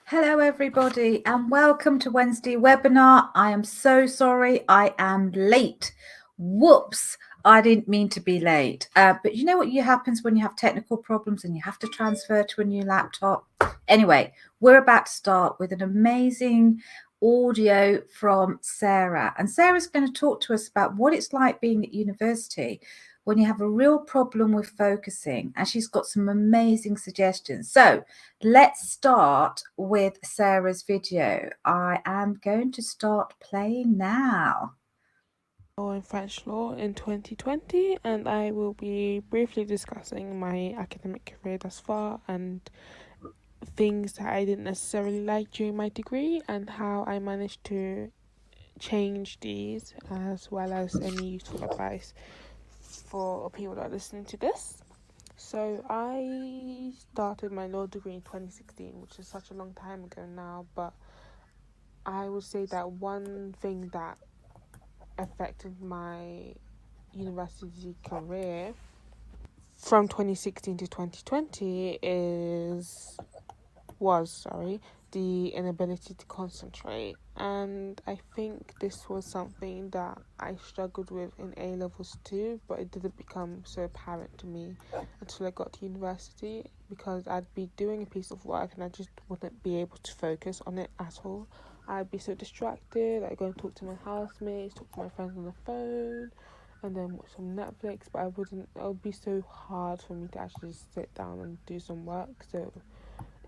Hello, everybody, and welcome to Wednesday webinar. I am so sorry I am late. Whoops, I didn't mean to be late. But you know what happens when you have technical problems and you have to transfer to a new laptop? Anyway, we're about to start with an amazing audio from Sarah. And Sarah's going to talk to us about what it's like being at university when you have a real problem with focusing. And she's got some amazing suggestions. So let's start with Sarah's video. I am going to start playing now. In French law in 2020, and I will be briefly discussing my academic career thus far and things that I didn't necessarily like during my degree and how I managed to change these, as well as any useful advice for people that are listening to this. So I started my law degree in 2016, which is such a long time ago now, but I would say that one thing that affected my university career from 2016 to 2020 was the inability to concentrate, and I think this was something that I struggled with in A levels too, but it didn't become so apparent to me until I got to university, because I'd be doing a piece of work and I just wouldn't be able to focus on it at all. I'd be so distracted. I'd go and talk to my housemates, talk to my friends on the phone, and then watch some Netflix, but it would be so hard for me to actually just sit down and do some work. So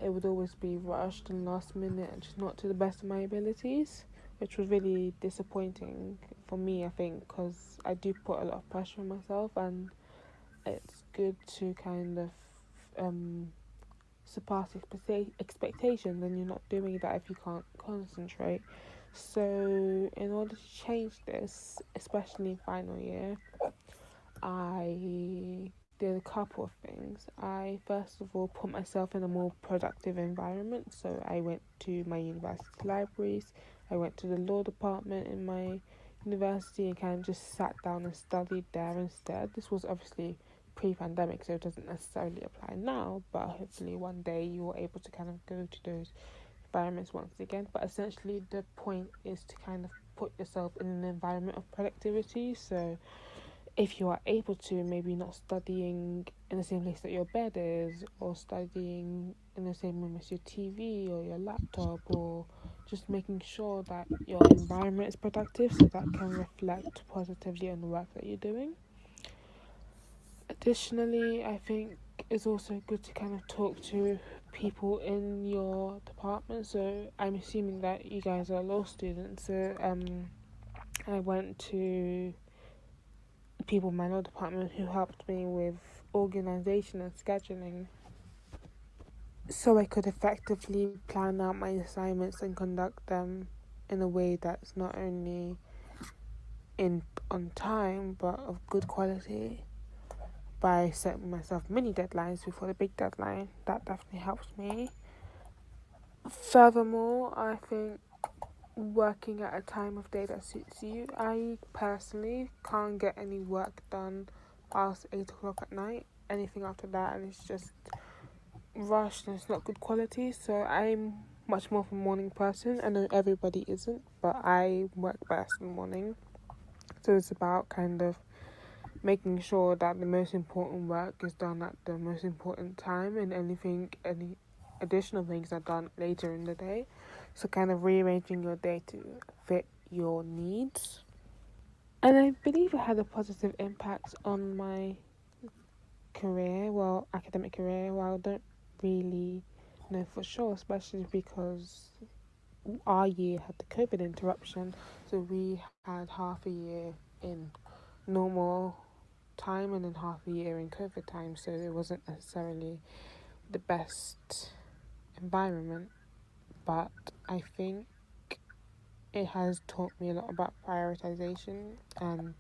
it would always be rushed and last minute and just not to the best of my abilities, which was really disappointing for me, I think, because I do put a lot of pressure on myself, and it's good to kind of surpass expectations, and you're not doing that if you can't concentrate. So in order to change this, especially in final year, I did a couple of things. I first of all put myself in a more productive environment. So I went to my university libraries, I went to the law department in my university and kind of just sat down and studied there instead. This was obviously pre-pandemic, so it doesn't necessarily apply now, but hopefully one day you're able to kind of go to those environments once again. But essentially the point is to kind of put yourself in an environment of productivity. So if you are able to, maybe not studying in the same place that your bed is, or studying in the same room as your TV or your laptop, or just making sure that your environment is productive so that can reflect positively on the work that you're doing. Additionally, I think it's also good to kind of talk to people in your department. So I'm assuming that you guys are law students. So I went to people in my law department who helped me with organisation and scheduling, so I could effectively plan out my assignments and conduct them in a way that's not only in on time but of good quality, by setting myself mini deadlines before the big deadline. That definitely helps me. Furthermore, I think working at a time of day that suits you. I personally can't get any work done past 8 o'clock at night. Anything after that, and it's just rushed and it's not good quality. So I'm much more of a morning person. I know everybody isn't, but I work best in the morning. So it's about kind of making sure that the most important work is done at the most important time, and any additional things are done later in the day. So kind of rearranging your day to fit your needs. And I believe it had a positive impact on my academic career. Well, I don't really know for sure, especially because our year had the COVID interruption. So we had half a year in normal time and then half a year in COVID time. So it wasn't necessarily the best environment. But I think it has taught me a lot about prioritization and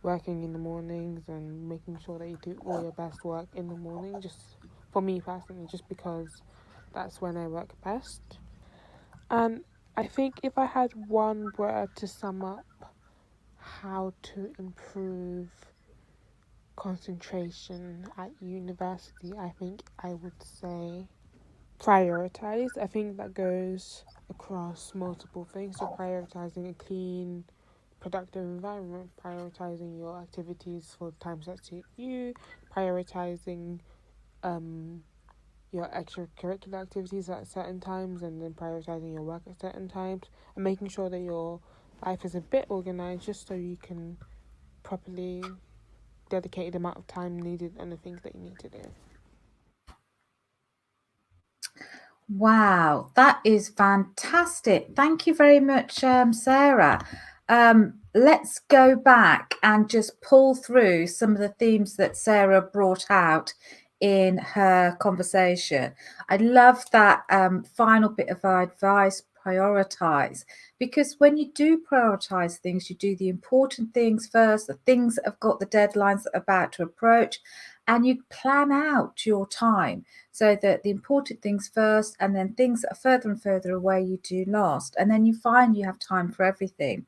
working in the mornings and making sure that you do all your best work in the morning, just for me personally, just because that's when I work best. And I think if I had one word to sum up how to improve concentration at university, I think I would say prioritize. I think that goes across multiple things. So prioritizing a clean, productive environment, prioritizing your activities for times that suit you, prioritizing um your extracurricular activities at certain times, and then prioritizing your work at certain times, and making sure that your life is a bit organized just so you can properly dedicate the amount of time needed on the things that you need to do. Wow, that is fantastic. Thank you very much, Sarah. Let's go back and just pull through some of the themes that Sarah brought out in her conversation. I love that final bit of advice, prioritize, because when you do prioritize things, you do the important things first, the things that have got the deadlines that are about to approach, and you plan out your time so that the important things first, and then things that are further and further away you do last, and then you find you have time for everything.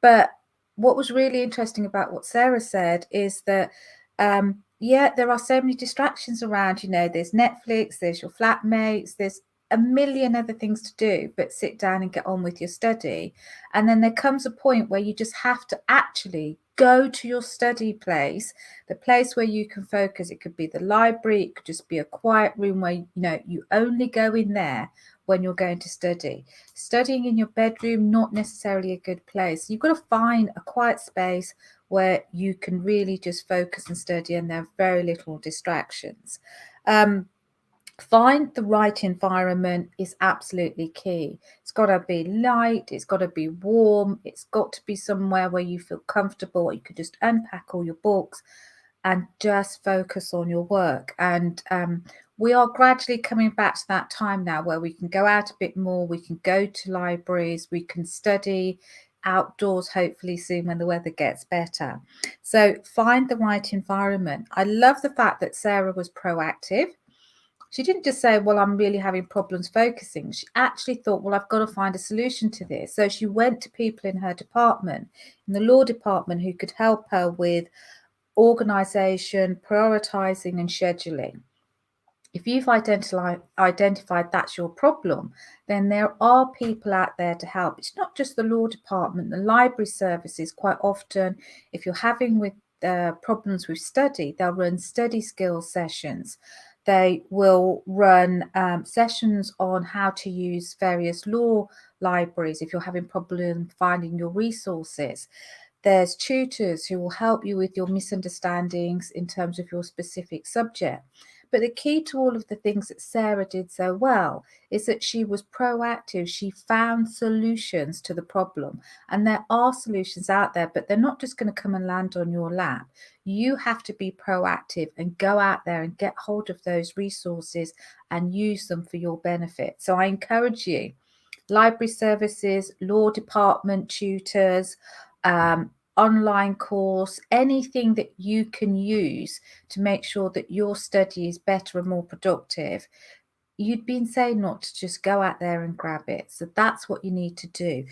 But what was really interesting about what Sarah said is that yeah, there are so many distractions around. There's Netflix, there's your flatmates, there's a million other things to do, but sit down and get on with your study. And then there comes a point where you just have to actually go to your study place, the place where you can focus. It could be the library, it could just be a quiet room where you only go in there when you're going to study. Studying in your bedroom, not necessarily a good place. You've got to find a quiet space where you can really just focus and study, and there are very little distractions. Find the right environment is absolutely key. It's got to be light, it's got to be warm, it's got to be somewhere where you feel comfortable, you can just unpack all your books and just focus on your work. And we are gradually coming back to that time now where we can go out a bit more, we can go to libraries, we can study outdoors, hopefully soon when the weather gets better. So find the right environment. I love the fact that Sarah was proactive. She didn't just say, well, I'm really having problems focusing. She actually thought, well, I've got to find a solution to this. So she went to people in her department, in the law department, who could help her with organisation, prioritising and scheduling. If you've identified that's your problem, then there are people out there to help. It's not just the law department, the library services. Quite often, if you're having with problems with study, they'll run study skills sessions. They will run sessions on how to use various law libraries if you're having problems finding your resources. There's tutors who will help you with your misunderstandings in terms of your specific subject. But the key to all of the things that Sarah did so well is that she was proactive. She found solutions to the problem. And there are solutions out there, but they're not just going to come and land on your lap. You have to be proactive and go out there and get hold of those resources and use them for your benefit. So I encourage you, library services, law department tutors, online course, anything that you can use to make sure that your study is better and more productive. You'd be insane not to just go out there and grab it. So that's what you need to do.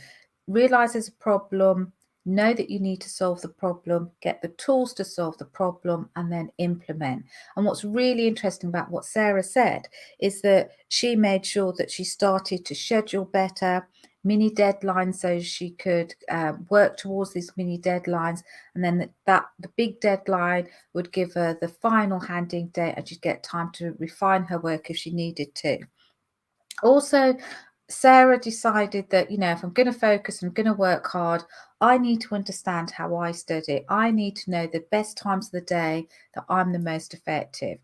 Realize there's a problem, know that you need to solve the problem, get the tools to solve the problem, and then implement. And what's really interesting about what Sarah said is that she made sure that she started to schedule better, mini deadlines, so she could work towards these mini deadlines, and then the big deadline would give her the final handing date, and she'd get time to refine her work if she needed to. Also, Sarah decided that, if I'm going to focus, I'm going to work hard, I need to understand how I study. I need to know the best times of the day that I'm the most effective.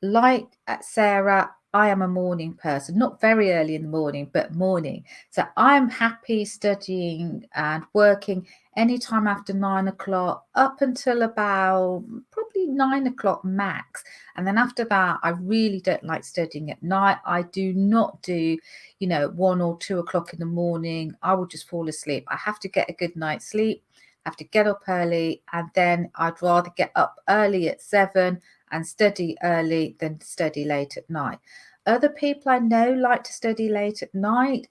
Like Sarah, I am a morning person, not very early in the morning, but morning. So I'm happy studying and working anytime after 9 o'clock up until about probably 9 o'clock max. And then after that, I really don't like studying at night. I do not do, 1 or 2 o'clock in the morning. I will just fall asleep. I have to get a good night's sleep. I have to get up early, and then I'd rather get up early at 7 and study early than study late at night. Other people I know like to study late at night.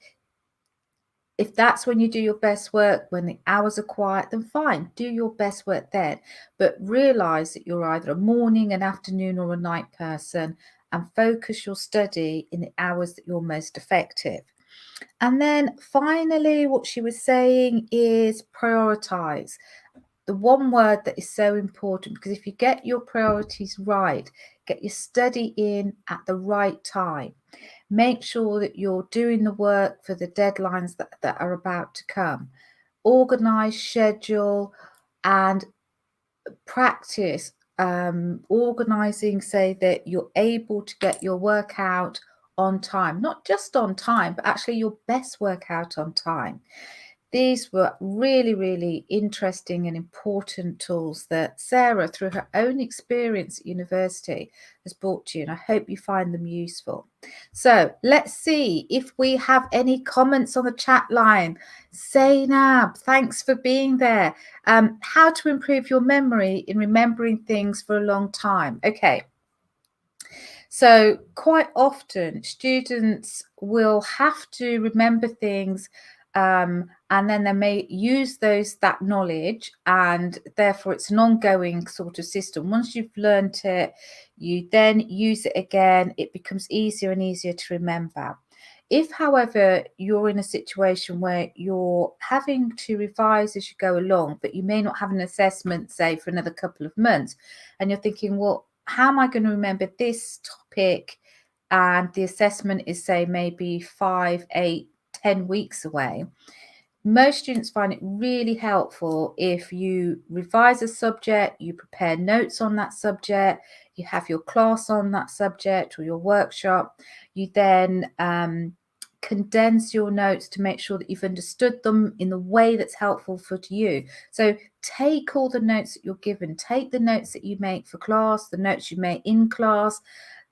If that's when you do your best work, when the hours are quiet, then fine, do your best work then. But realize that you're either a morning, an afternoon, or a night person, and focus your study in the hours that you're most effective. And then finally, what she was saying is prioritize. The one word that is so important, because if you get your priorities right, get your study in at the right time, make sure that you're doing the work for the deadlines that are about to come, organize, schedule, and practice organizing so that you're able to get your workout on time, not just on time, but actually your best workout on time. These were really, really interesting and important tools that Sarah, through her own experience at university, has brought to you, and I hope you find them useful. So let's see if we have any comments on the chat line. Zainab, thanks for being there. How to improve your memory in remembering things for a long time. Okay. So quite often students will have to remember things and then they may use that knowledge, and therefore it's an ongoing sort of system. Once you've learned it, you then use it again. It becomes easier and easier to remember. If, however, you're in a situation where you're having to revise as you go along, but you may not have an assessment, say, for another couple of months, and you're thinking, well, how am I going to remember this topic? And the assessment is, say, maybe 5, 8, 10 weeks away. Most students find it really helpful if you revise a subject, you prepare notes on that subject, you have your class on that subject or your workshop, you then condense your notes to make sure that you've understood them in the way that's helpful for you. So take all the notes that you're given, take the notes that you make for class, the notes you make in class,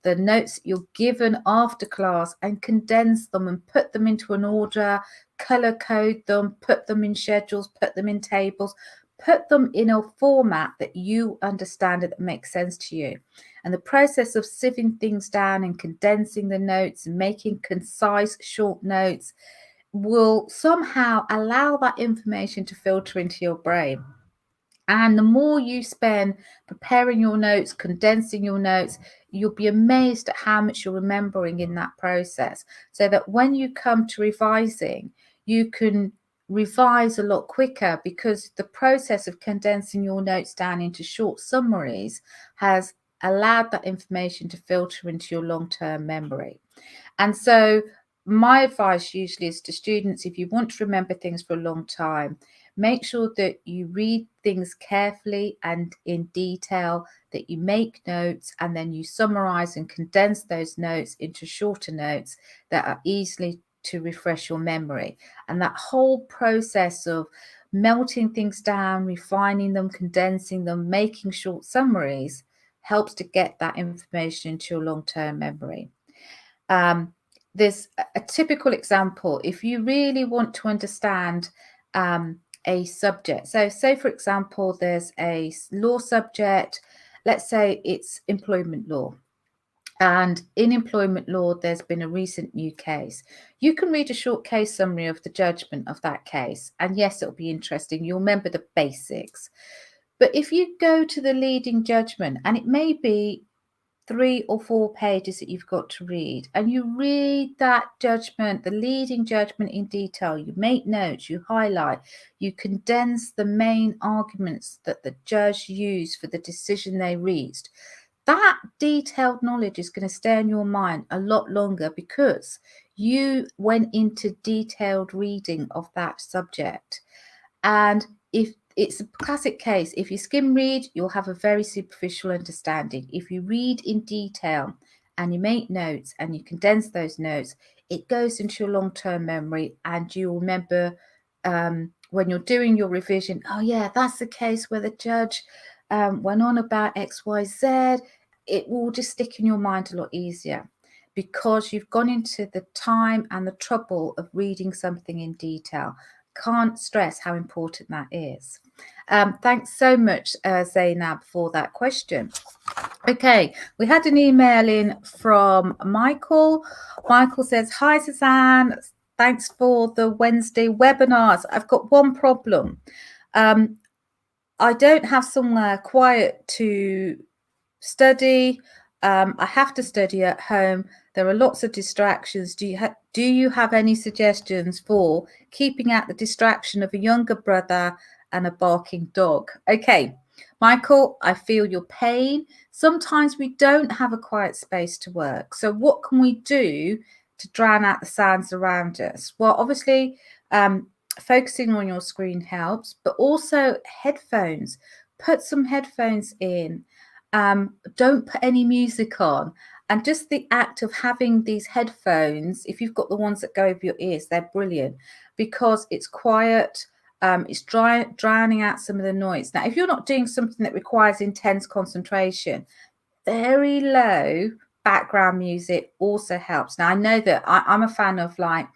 the notes you're given after class, and condense them and put them into an order, color code them, put them in schedules, put them in tables, put them in a format that you understand and that makes sense to you. And the process of sieving things down and condensing the notes and making concise, short notes will somehow allow that information to filter into your brain. And the more you spend preparing your notes, condensing your notes, you'll be amazed at how much you're remembering in that process. So that when you come to revising, you can revise a lot quicker, because the process of condensing your notes down into short summaries has allowed that information to filter into your long-term memory. And so my advice usually is to students, if you want to remember things for a long time, make sure that you read things carefully and in detail, that you make notes, and then you summarize and condense those notes into shorter notes that are easily to refresh your memory. And that whole process of melting things down, refining them, condensing them, making short summaries helps to get that information into your long-term memory. There's a typical example. If you really want to understand a subject, so say for example there's a law subject, let's say it's employment law, and in employment law there's been a recent new case. You can read a short case summary of the judgment of that case, and yes, it'll be interesting, you'll remember the basics. But if you go to the leading judgment, and it may be 3 or 4 pages that you've got to read, and you read that judgment, the leading judgment, in detail, you make notes, you highlight, you condense the main arguments that the judge used for the decision they reached, that detailed knowledge is going to stay in your mind a lot longer, because you went into detailed reading of that subject. And if it's a classic case, if you skim read, you'll have a very superficial understanding. If you read in detail and you make notes and you condense those notes, it goes into your long-term memory, and you'll remember when you're doing your revision, oh yeah, that's the case where the judge went on about XYZ. It will just stick in your mind a lot easier, because you've gone into the time and the trouble of reading something in detail. Can't stress how important that is. Thanks so much, Zainab, for that question. Okay, we had an email in from Michael. Michael says, hi, Suzanne. Thanks for the Wednesday webinars. I've got one problem. I don't have somewhere quiet to study. I have to study at home. There are lots of distractions. Do you have any suggestions for keeping out the distraction of a younger brother and a barking dog? Okay, Michael, I feel your pain. Sometimes we don't have a quiet space to work. So what can we do to drown out the sounds around us? Well, obviously, focusing on your screen helps, but also headphones. Put some headphones in. Don't put any music on. And just the act of having these headphones, if you've got the ones that go over your ears, they're brilliant because it's quiet. It's drowning out some of the noise. Now, if you're not doing something that requires intense concentration, very low background music also helps. Now, I know that I'm a fan of like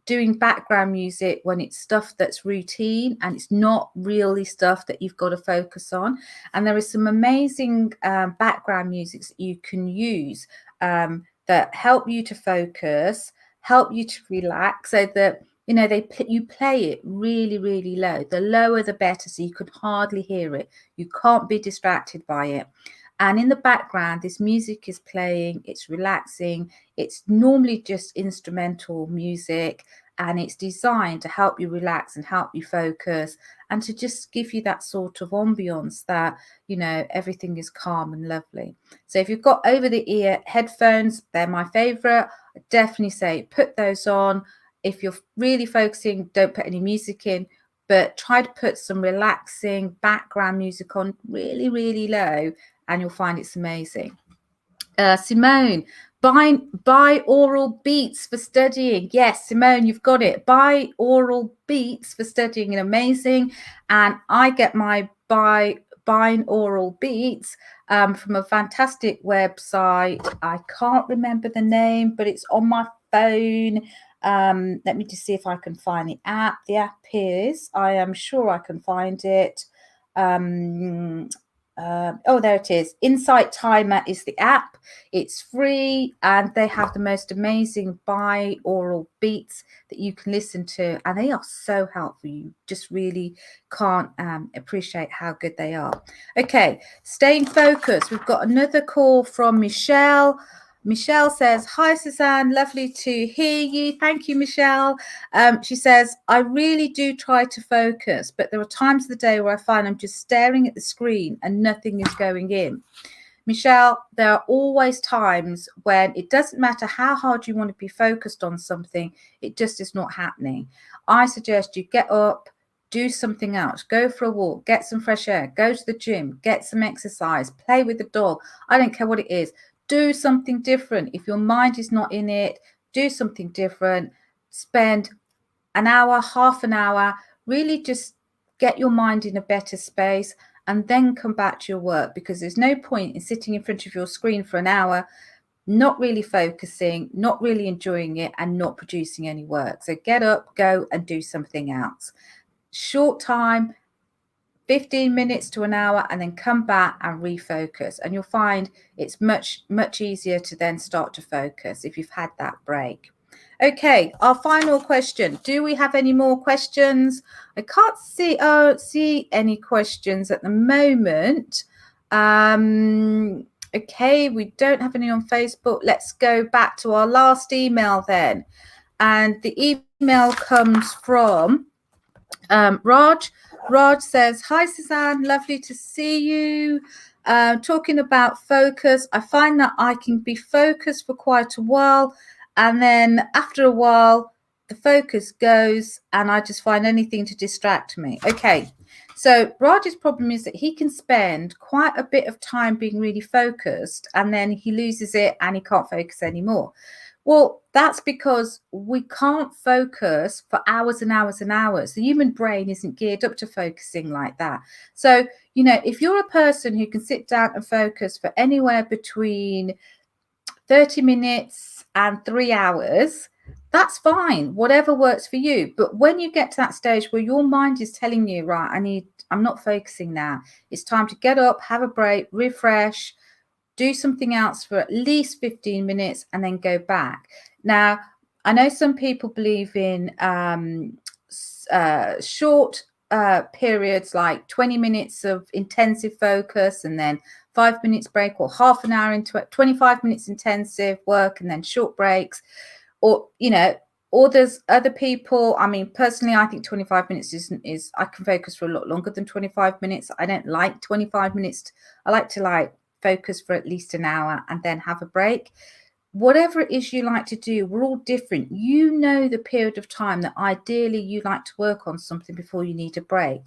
doing background music when it's stuff that's routine and it's not really stuff that you've got to focus on. And there is some amazing background music that you can use that help you to focus, help you to relax, so that you play it really, really low. The lower the better, so you could hardly hear it. You can't be distracted by it. And in the background, this music is playing, it's relaxing. It's normally just instrumental music, and it's designed to help you relax and help you focus and to just give you that sort of ambience that, everything is calm and lovely. So if you've got over the ear headphones, they're my favorite. I definitely say put those on. If you're really focusing, don't put any music in, but try to put some relaxing background music on really, really low, and you'll find it's amazing. Simone, binaural beats for studying. Yes, Simone, you've got it. Binaural beats for studying and amazing. And I get my binaural beats from a fantastic website. I can't remember the name, but it's on my phone. Let me just see if I can find the app. The app is, I am sure I can find it. There it is. Insight Timer is the app. It's free and they have the most amazing binaural beats that you can listen to, and they are so helpful. You just really can't appreciate how good they are. Okay, staying focused. We've got another call from Michelle. Michelle says, hi, Suzanne, lovely to hear you. Thank you, Michelle. She says, I really do try to focus, but there are times of the day where I find I'm just staring at the screen and nothing is going in. Michelle, there are always times when it doesn't matter how hard you want to be focused on something, it just is not happening. I suggest you get up, do something else, go for a walk, get some fresh air, go to the gym, get some exercise, play with the dog. I don't care what it is. Do something different. If your mind is not in it, do something different. Spend an hour, half an hour, really just get your mind in a better space and then come back to your work, because there's no point in sitting in front of your screen for an hour, not really focusing, not really enjoying it, and not producing any work. So get up, go and do something else. Short time, 15 minutes to an hour, and then come back and refocus. And you'll find it's much, much easier to then start to focus if you've had that break. Okay, our final question. Do we have any more questions? I can't see any questions at the moment. Okay, we don't have any on Facebook. Let's go back to our last email then. And the email comes from Raj. Raj says, hi, Suzanne, lovely to see you. Talking about focus, I find that I can be focused for quite a while, and then after a while, the focus goes and I just find anything to distract me. Okay, so Raj's problem is that he can spend quite a bit of time being really focused, and then he loses it and he can't focus anymore. Well, that's because we can't focus for hours and hours and hours. The human brain isn't geared up to focusing like that. So, if you're a person who can sit down and focus for anywhere between 30 minutes and 3 hours, that's fine, whatever works for you. But when you get to that stage where your mind is telling you, right, I'm not focusing now, it's time to get up, have a break, refresh, do something else for at least 15 minutes and then go back. Now, I know some people believe in short periods like 20 minutes of intensive focus and then 5 minutes break, or half an hour into 25 minutes intensive work and then short breaks, or or there's other people. I mean, personally, I think 25 minutes is I can focus for a lot longer than 25 minutes. I don't like 25 minutes. I like to focus for at least an hour and then have a break. Whatever it is you like to do, we're all different. You know the period of time that ideally you like to work on something before you need a break.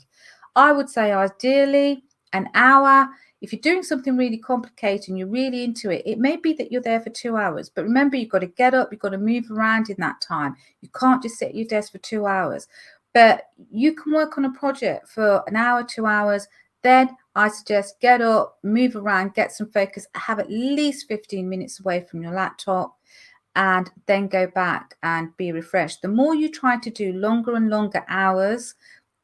I would say ideally an hour. If you're doing something really complicated and you're really into it, it may be that you're there for 2 hours. But remember, you've got to get up, you've got to move around in that time. You can't just sit at your desk for 2 hours. But you can work on a project for an hour, 2 hours. Then I suggest get up, move around, get some focus, have at least 15 minutes away from your laptop, and then go back and be refreshed. The more you try to do longer and longer hours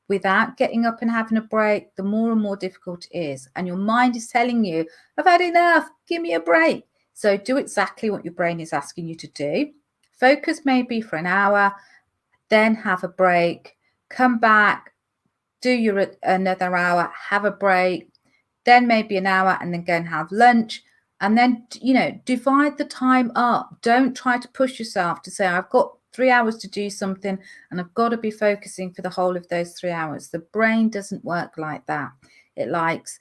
without getting up and having a break, the more and more difficult it is. And your mind is telling you, I've had enough, give me a break. So do exactly what your brain is asking you to do. Focus maybe for an hour, then have a break, come back, do another hour, have a break, then maybe an hour, and then go and have lunch. And then, divide the time up. Don't try to push yourself to say, I've got 3 hours to do something and I've got to be focusing for the whole of those 3 hours. The brain doesn't work like that. It likes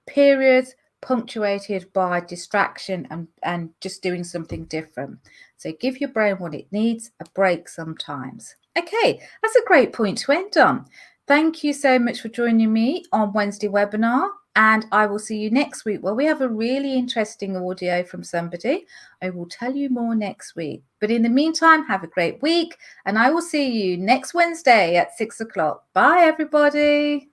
periods punctuated by distraction and just doing something different. So give your brain what it needs, a break sometimes. Okay, that's a great point to end on. Thank you so much for joining me on Wednesday webinar, and I will see you next week where we have a really interesting audio from somebody. I will tell you more next week. But in the meantime, have a great week, and I will see you next Wednesday at 6 o'clock. Bye, everybody.